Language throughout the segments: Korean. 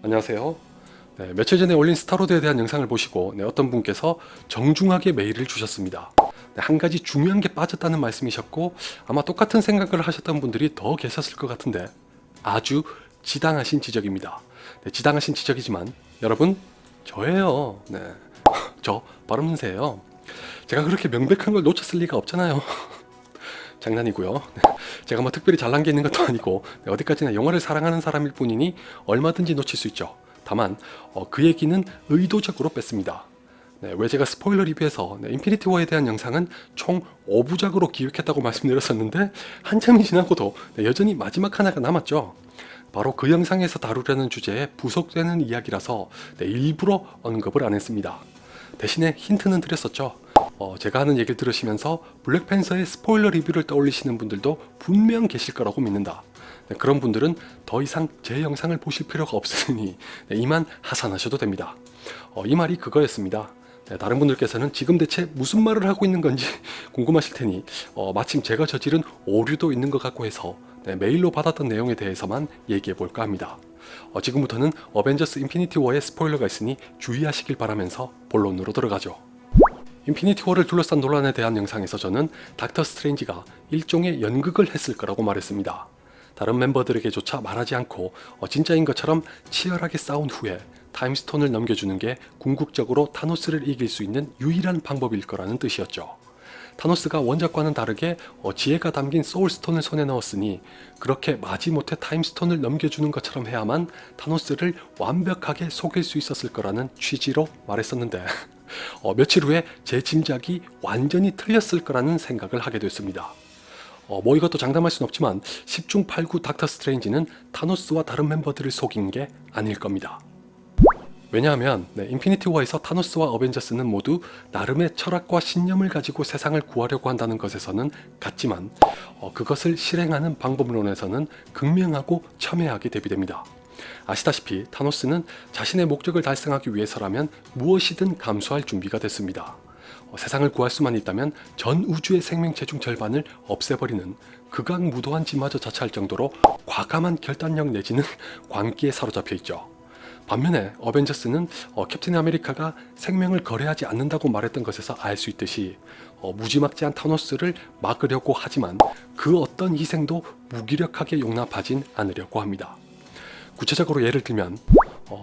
안녕하세요. 며칠 전에 올린 스타로드에 대한 영상을 보시고 어떤 분께서 정중하게 메일을 주셨습니다. 한 가지 중요한 게 빠졌다는 말씀이셨고 아마 똑같은 생각을 하셨던 분들이 더 계셨을 것 같은데 아주 지당하신 지적입니다. 지당하신 지적이지만 여러분 저예요. 저 발음새예요. 제가 그렇게 명백한 걸 놓쳤을 리가 없잖아요. 장난이고요. 제가 뭐 특별히 잘난 게 있는 것도 아니고 어디까지나 영화를 사랑하는 사람일 뿐이니 얼마든지 놓칠 수 있죠. 다만 그 얘기는 의도적으로 뺐습니다. 왜 제가 스포일러 리뷰에서 인피니티 워에 대한 영상은 총 5부작으로 기획했다고 말씀드렸었는데 한참이 지나고도 여전히 마지막 하나가 남았죠. 바로 그 영상에서 다루려는 주제에 부속되는 이야기라서 일부러 언급을 안 했습니다. 대신에 힌트는 드렸었죠. 제가 하는 얘기를 들으시면서 블랙팬서의 스포일러 리뷰를 떠올리시는 분들도 분명 계실 거라고 믿는다. 그런 분들은 더 이상 제 영상을 보실 필요가 없으니 이만 하산하셔도 됩니다. 이 말이 그거였습니다. 다른 분들께서는 지금 대체 무슨 말을 하고 있는 건지 궁금하실 테니 마침 제가 저지른 오류도 있는 것 같고 해서 메일로 받았던 내용에 대해서만 얘기해 볼까 합니다. 지금부터는 어벤져스 인피니티 워의 스포일러가 있으니 주의하시길 바라면서 본론으로 들어가죠. 인피니티 워를 둘러싼 논란에 대한 영상에서 저는 닥터 스트레인지가 일종의 연극을 했을 거라고 말했습니다. 다른 멤버들에게조차 말하지 않고 진짜인 것처럼 치열하게 싸운 후에 타임스톤을 넘겨주는 게 궁극적으로 타노스를 이길 수 있는 유일한 방법일 거라는 뜻이었죠. 타노스가 원작과는 다르게 지혜가 담긴 소울스톤을 손에 넣었으니 그렇게 마지못해 타임스톤을 넘겨주는 것처럼 해야만 타노스를 완벽하게 속일 수 있었을 거라는 취지로 말했었는데 며칠 후에 제 짐작이 완전히 틀렸을 거라는 생각을 하게 됐습니다. 뭐 이것도 장담할 순 없지만 10중 8구 닥터 스트레인지는 타노스와 다른 멤버들을 속인 게 아닐 겁니다. 왜냐하면 인피니티 워에서 타노스와 어벤져스는 모두 나름의 철학과 신념을 가지고 세상을 구하려고 한다는 것에서는 같지만 그것을 실행하는 방법론에서는 극명하고 첨예하게 대비됩니다. 아시다시피 타노스는 자신의 목적을 달성하기 위해서라면 무엇이든 감수할 준비가 됐습니다. 세상을 구할 수만 있다면 전 우주의 생명체 중 절반을 없애버리는 극악무도한 짓마저 자처할 정도로 과감한 결단력 내지는 광기에 사로잡혀 있죠. 반면에 어벤져스는 캡틴 아메리카가 생명을 거래하지 않는다고 말했던 것에서 알 수 있듯이 무지막지한 타노스를 막으려고 하지만 그 어떤 희생도 무기력하게 용납하진 않으려고 합니다. 구체적으로 예를 들면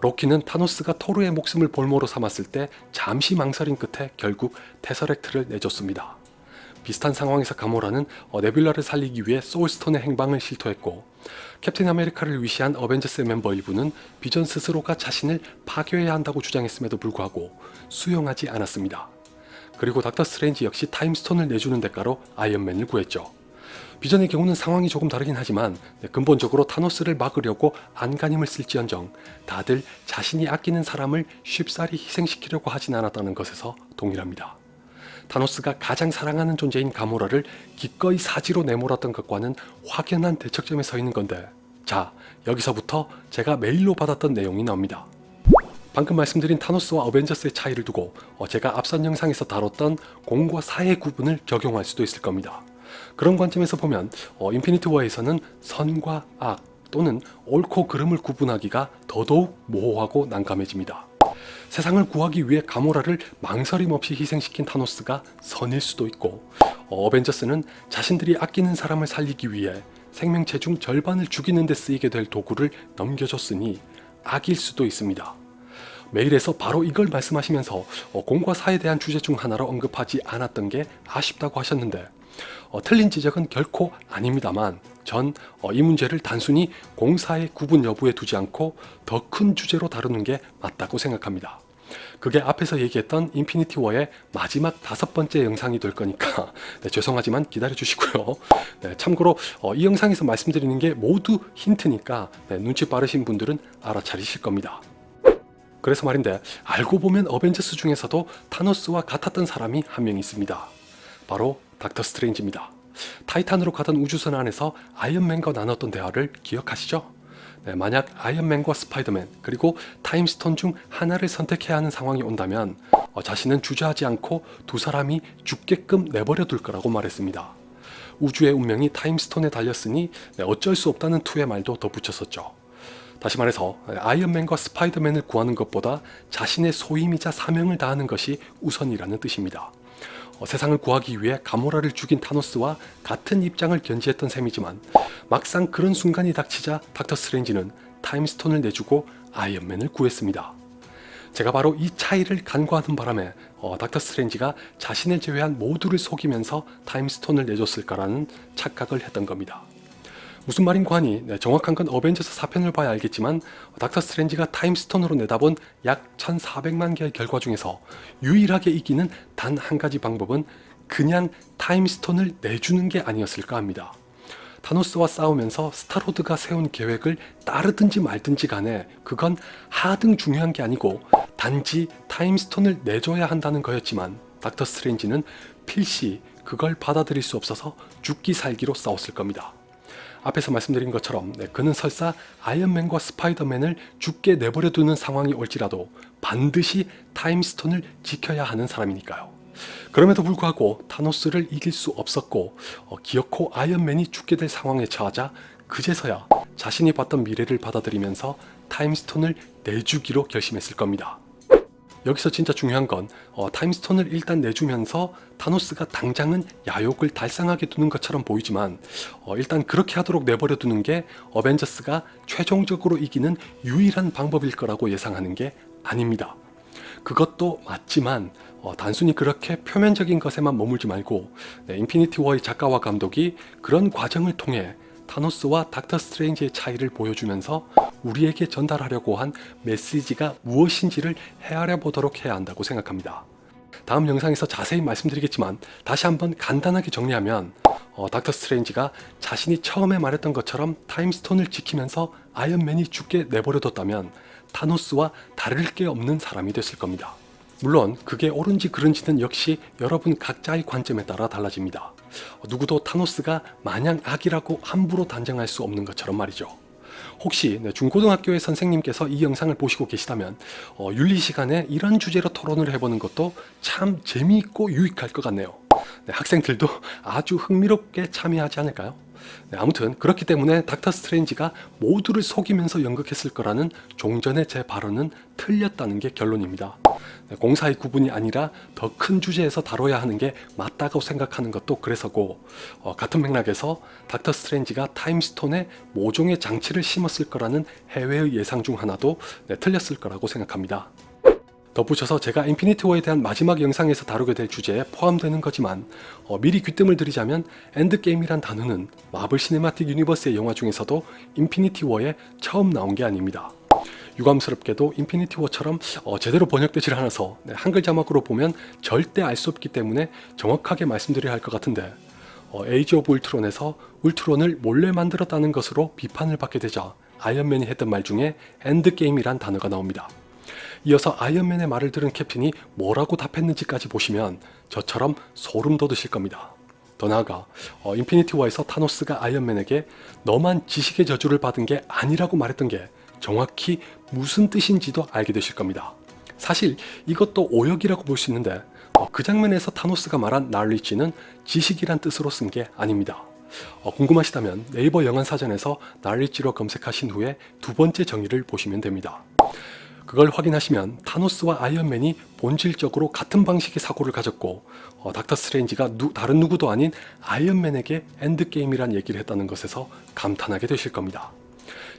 로키는 타노스가 토르의 목숨을 볼모로 삼았을 때 잠시 망설인 끝에 결국 테서렉트를 내줬습니다. 비슷한 상황에서 가모라는 네뷸라를 살리기 위해 소울스톤의 행방을 실토했고 캡틴 아메리카를 위시한 어벤져스 멤버 일부는 비전 스스로가 자신을 파괴해야 한다고 주장했음에도 불구하고 수용하지 않았습니다. 그리고 닥터 스트레인지 역시 타임스톤을 내주는 대가로 아이언맨을 구했죠. 비전의 경우는 상황이 조금 다르긴 하지만 근본적으로 타노스를 막으려고 안간힘을 쓸지언정 다들 자신이 아끼는 사람을 쉽사리 희생시키려고 하진 않았다는 것에서 동일합니다. 타노스가 가장 사랑하는 존재인 가모라를 기꺼이 사지로 내몰았던 것과는 확연한 대척점에 서 있는 건데 자, 여기서부터 제가 메일로 받았던 내용이 나옵니다. 방금 말씀드린 타노스와 어벤져스의 차이를 두고 제가 앞선 영상에서 다뤘던 공과 사의 구분을 적용할 수도 있을 겁니다. 그런 관점에서 보면 인피니티 워에서는 선과 악 또는 옳고 그름을 구분하기가 더더욱 모호하고 난감해집니다. 세상을 구하기 위해 가모라를 망설임 없이 희생시킨 타노스가 선일 수도 있고 어벤져스는 자신들이 아끼는 사람을 살리기 위해 생명체 중 절반을 죽이는 데 쓰이게 될 도구를 넘겨줬으니 악일 수도 있습니다. 메일에서 바로 이걸 말씀하시면서 공과 사에 대한 주제 중 하나로 언급하지 않았던 게 아쉽다고 하셨는데 틀린 지적은 결코 아닙니다만 전 이 문제를 단순히 공사의 구분 여부에 두지 않고 더 큰 주제로 다루는 게 맞다고 생각합니다. 그게 앞에서 얘기했던 인피니티 워의 마지막 5번째 영상이 될 거니까 죄송하지만 기다려 주시고요. 참고로 이 영상에서 말씀드리는 게 모두 힌트니까 눈치 빠르신 분들은 알아차리실 겁니다. 그래서 말인데 알고 보면 어벤져스 중에서도 타노스와 같았던 사람이 한 명 있습니다. 바로 닥터 스트레인지입니다. 타이탄으로 가던 우주선 안에서 아이언맨과 나눴던 대화를 기억하시죠? 만약 아이언맨과 스파이더맨 그리고 타임스톤 중 하나를 선택해야 하는 상황이 온다면 자신은 주저하지 않고 두 사람이 죽게끔 내버려 둘 거라고 말했습니다. 우주의 운명이 타임스톤에 달렸으니 어쩔 수 없다는 투의 말도 덧붙였었죠. 다시 말해서 아이언맨과 스파이더맨을 구하는 것보다 자신의 소임이자 사명을 다하는 것이 우선이라는 뜻입니다. 세상을 구하기 위해 가모라를 죽인 타노스와 같은 입장을 견지했던 셈이지만 막상 그런 순간이 닥치자 닥터 스트레인지는 타임스톤을 내주고 아이언맨을 구했습니다. 제가 바로 이 차이를 간과하는 바람에 닥터 스트레인지가 자신을 제외한 모두를 속이면서 타임스톤을 내줬을까라는 착각을 했던 겁니다. 무슨 말인고 하니 정확한 건 어벤져스 4편을 봐야 알겠지만 닥터 스트레인지가 타임스톤으로 내다본 약 1400만 개의 결과 중에서 유일하게 이기는 단 한 가지 방법은 그냥 타임스톤을 내주는 게 아니었을까 합니다. 타노스와 싸우면서 스타로드가 세운 계획을 따르든지 말든지 간에 그건 하등 중요한 게 아니고 단지 타임스톤을 내줘야 한다는 거였지만 닥터 스트레인지는 필시 그걸 받아들일 수 없어서 죽기 살기로 싸웠을 겁니다. 앞에서 말씀드린 것처럼 그는 설사 아이언맨과 스파이더맨을 죽게 내버려두는 상황이 올지라도 반드시 타임스톤을 지켜야 하는 사람이니까요. 그럼에도 불구하고 타노스를 이길 수 없었고 기어코 아이언맨이 죽게 될 상황에 처하자 그제서야 자신이 봤던 미래를 받아들이면서 타임스톤을 내주기로 결심했을 겁니다. 여기서 진짜 중요한 건 타임스톤을 일단 내주면서 타노스가 당장은 야욕을 달성하게 두는 것처럼 보이지만 일단 그렇게 하도록 내버려 두는 게 어벤져스가 최종적으로 이기는 유일한 방법일 거라고 예상하는 게 아닙니다. 그것도 맞지만 단순히 그렇게 표면적인 것에만 머물지 말고 인피니티 워의 작가와 감독이 그런 과정을 통해 타노스와 닥터 스트레인지의 차이를 보여주면서 우리에게 전달하려고 한 메시지가 무엇인지를 헤아려 보도록 해야 한다고 생각합니다. 다음 영상에서 자세히 말씀드리겠지만 다시 한번 간단하게 정리하면 닥터 스트레인지가 자신이 처음에 말했던 것처럼 타임스톤을 지키면서 아이언맨이 죽게 내버려뒀다면 타노스와 다를 게 없는 사람이 됐을 겁니다. 물론 그게 옳은지 그른지는 역시 여러분 각자의 관점에 따라 달라집니다. 누구도 타노스가 마냥 악이라고 함부로 단정할 수 없는 것처럼 말이죠. 혹시 중고등학교의 선생님께서 이 영상을 보시고 계시다면 윤리 시간에 이런 주제로 토론을 해보는 것도 참 재미있고 유익할 것 같네요. 학생들도 아주 흥미롭게 참여하지 않을까요? 아무튼 그렇기 때문에 닥터 스트레인지가 모두를 속이면서 연극했을 거라는 종전의 제 발언은 틀렸다는 게 결론입니다. 공사의 구분이 아니라 더 큰 주제에서 다뤄야 하는 게 맞다고 생각하는 것도 그래서고 같은 맥락에서 닥터 스트레인지가 타임스톤에 모종의 장치를 심었을 거라는 해외의 예상 중 하나도 틀렸을 거라고 생각합니다. 덧붙여서 제가 인피니티 워에 대한 마지막 영상에서 다루게 될 주제에 포함되는 거지만 미리 귀뜸을 드리자면 엔드게임이란 단어는 마블 시네마틱 유니버스의 영화 중에서도 인피니티 워에 처음 나온 게 아닙니다. 유감스럽게도 인피니티 워처럼 제대로 번역되질 않아서 한글 자막으로 보면 절대 알 수 없기 때문에 정확하게 말씀드려야 할 것 같은데 에이지 오브 울트론에서 울트론을 몰래 만들었다는 것으로 비판을 받게 되자 아이언맨이 했던 말 중에 엔드게임이란 단어가 나옵니다. 이어서 아이언맨의 말을 들은 캡틴이 뭐라고 답했는지까지 보시면 저처럼 소름 돋으실 겁니다. 더 나아가 인피니티 워에서 타노스가 아이언맨에게 너만 지식의 저주를 받은 게 아니라고 말했던 게 정확히 무슨 뜻인지도 알게 되실 겁니다. 사실 이것도 오역이라고 볼 수 있는데 그 장면에서 타노스가 말한 knowledge는 지식이란 뜻으로 쓴 게 아닙니다. 궁금하시다면 네이버 영어사전에서 knowledge로 검색하신 후에 두 번째 정의를 보시면 됩니다. 그걸 확인하시면 타노스와 아이언맨이 본질적으로 같은 방식의 사고를 가졌고 닥터 스트레인지가 다른 누구도 아닌 아이언맨에게 엔드게임이란 얘기를 했다는 것에서 감탄하게 되실 겁니다.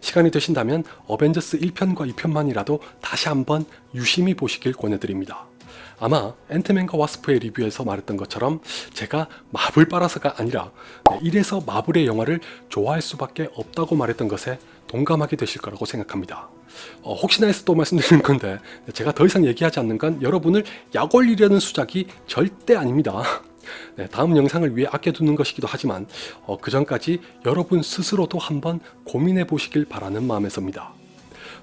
시간이 되신다면 어벤져스 1편과 2편만이라도 다시 한번 유심히 보시길 권해드립니다. 아마 앤트맨과 와스프의 리뷰에서 말했던 것처럼 제가 마블 빨아서가 아니라 이래서 마블의 영화를 좋아할 수밖에 없다고 말했던 것에 동감하게 되실 거라고 생각합니다. 혹시나 해서 또 말씀드리는 건데 제가 더 이상 얘기하지 않는 건 여러분을 약 올리려는 수작이 절대 아닙니다. 다음 영상을 위해 아껴두는 것이기도 하지만 그 전까지 여러분 스스로도 한번 고민해 보시길 바라는 마음에서입니다.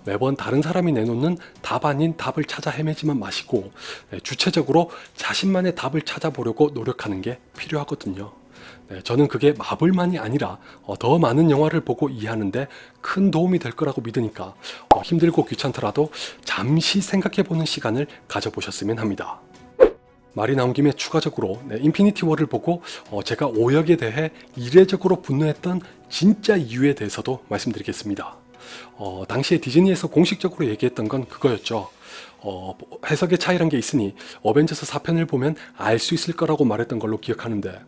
매번 다른 사람이 내놓는 답 아닌 답을 찾아 헤매지만 마시고 주체적으로 자신만의 답을 찾아보려고 노력하는 게 필요하거든요. 저는 그게 마블만이 아니라 더 많은 영화를 보고 이해하는데 큰 도움이 될 거라고 믿으니까 힘들고 귀찮더라도 잠시 생각해보는 시간을 가져보셨으면 합니다. 말이 나온 김에 추가적으로 인피니티 워를 보고 제가 오역에 대해 이례적으로 분노했던 진짜 이유에 대해서도 말씀드리겠습니다. 당시에 디즈니에서 공식적으로 얘기했던 건 그거였죠. 해석의 차이란 게 있으니 어벤져스 4편을 보면 알 수 있을 거라고 말했던 걸로 기억하는데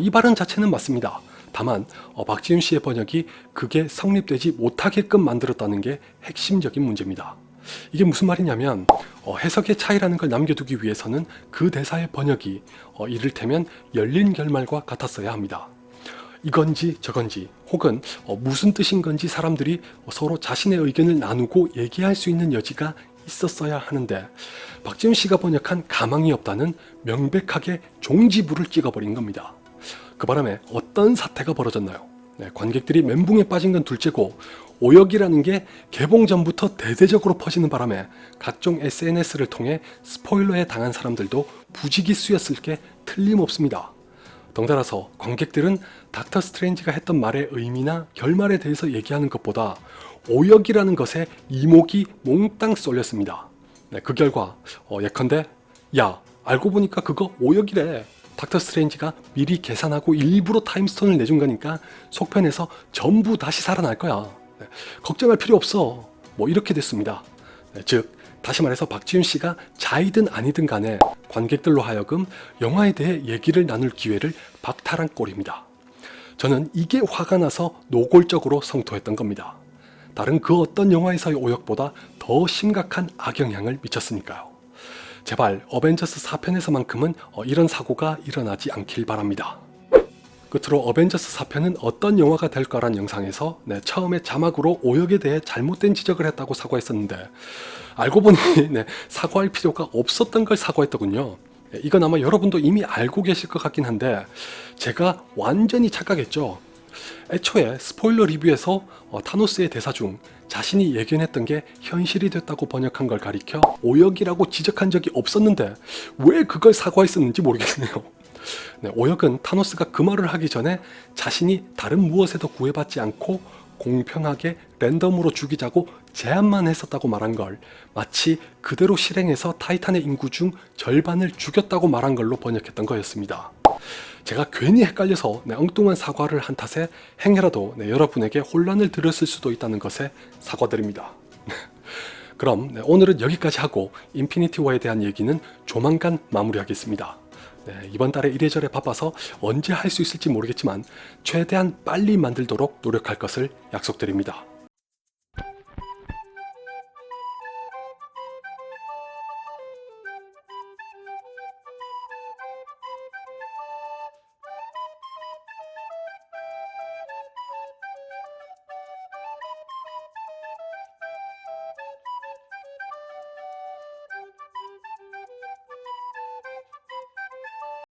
이 발언 자체는 맞습니다. 다만 박지윤 씨의 번역이 그게 성립되지 못하게끔 만들었다는 게 핵심적인 문제입니다. 이게 무슨 말이냐면 해석의 차이라는 걸 남겨두기 위해서는 그 대사의 번역이 이를테면 열린 결말과 같았어야 합니다. 이건지 저건지 혹은 무슨 뜻인 건지 사람들이 서로 자신의 의견을 나누고 얘기할 수 있는 여지가 있었어야 하는데 박지훈 씨가 번역한 가망이 없다는 명백하게 종지부를 찍어버린 겁니다. 그 바람에 어떤 사태가 벌어졌나요? 관객들이 멘붕에 빠진 건 둘째고 오역이라는 게 개봉 전부터 대대적으로 퍼지는 바람에 각종 SNS를 통해 스포일러에 당한 사람들도 부지기수였을 게 틀림없습니다. 덩달아서 관객들은 닥터 스트레인지가 했던 말의 의미나 결말에 대해서 얘기하는 것보다 오역이라는 것에 이목이 몽땅 쏠렸습니다. 그 결과 예컨대 야 알고 보니까 그거 오역이래. 닥터 스트레인지가 미리 계산하고 일부러 타임스톤을 내준 거니까 속편에서 전부 다시 살아날 거야. 걱정할 필요 없어. 뭐 이렇게 됐습니다. 즉 다시 말해서 박지윤 씨가 자이든 아니든 간에 관객들로 하여금 영화에 대해 얘기를 나눌 기회를 박탈한 꼴입니다. 저는 이게 화가 나서 노골적으로 성토했던 겁니다. 다른 그 어떤 영화에서의 오역보다 더 심각한 악영향을 미쳤으니까요. 제발 어벤져스 4편에서만큼은 이런 사고가 일어나지 않길 바랍니다. 끝으로 어벤져스 4편은 어떤 영화가 될 거란 영상에서 처음에 자막으로 오역에 대해 잘못된 지적을 했다고 사과했었는데 알고 보니 사과할 필요가 없었던 걸 사과했더군요. 이건 아마 여러분도 이미 알고 계실 것 같긴 한데 제가 완전히 착각했죠. 애초에 스포일러 리뷰에서 타노스의 대사 중 자신이 예견했던 게 현실이 됐다고 번역한 걸 가리켜 오역이라고 지적한 적이 없었는데 왜 그걸 사과했었는지 모르겠네요. 오역은 타노스가 그 말을 하기 전에 자신이 다른 무엇에도 구애받지 않고 공평하게 랜덤으로 죽이자고 제안만 했었다고 말한 걸 마치 그대로 실행해서 타이탄의 인구 중 절반을 죽였다고 말한 걸로 번역했던 거였습니다. 제가 괜히 헷갈려서 엉뚱한 사과를 한 탓에 행여라도 여러분에게 혼란을 드렸을 수도 있다는 것에 사과드립니다. 그럼 오늘은 여기까지 하고 인피니티 워에 대한 얘기는 조만간 마무리하겠습니다. 이번 달에 이래저래 바빠서 언제 할 수 있을지 모르겠지만 최대한 빨리 만들도록 노력할 것을 약속드립니다.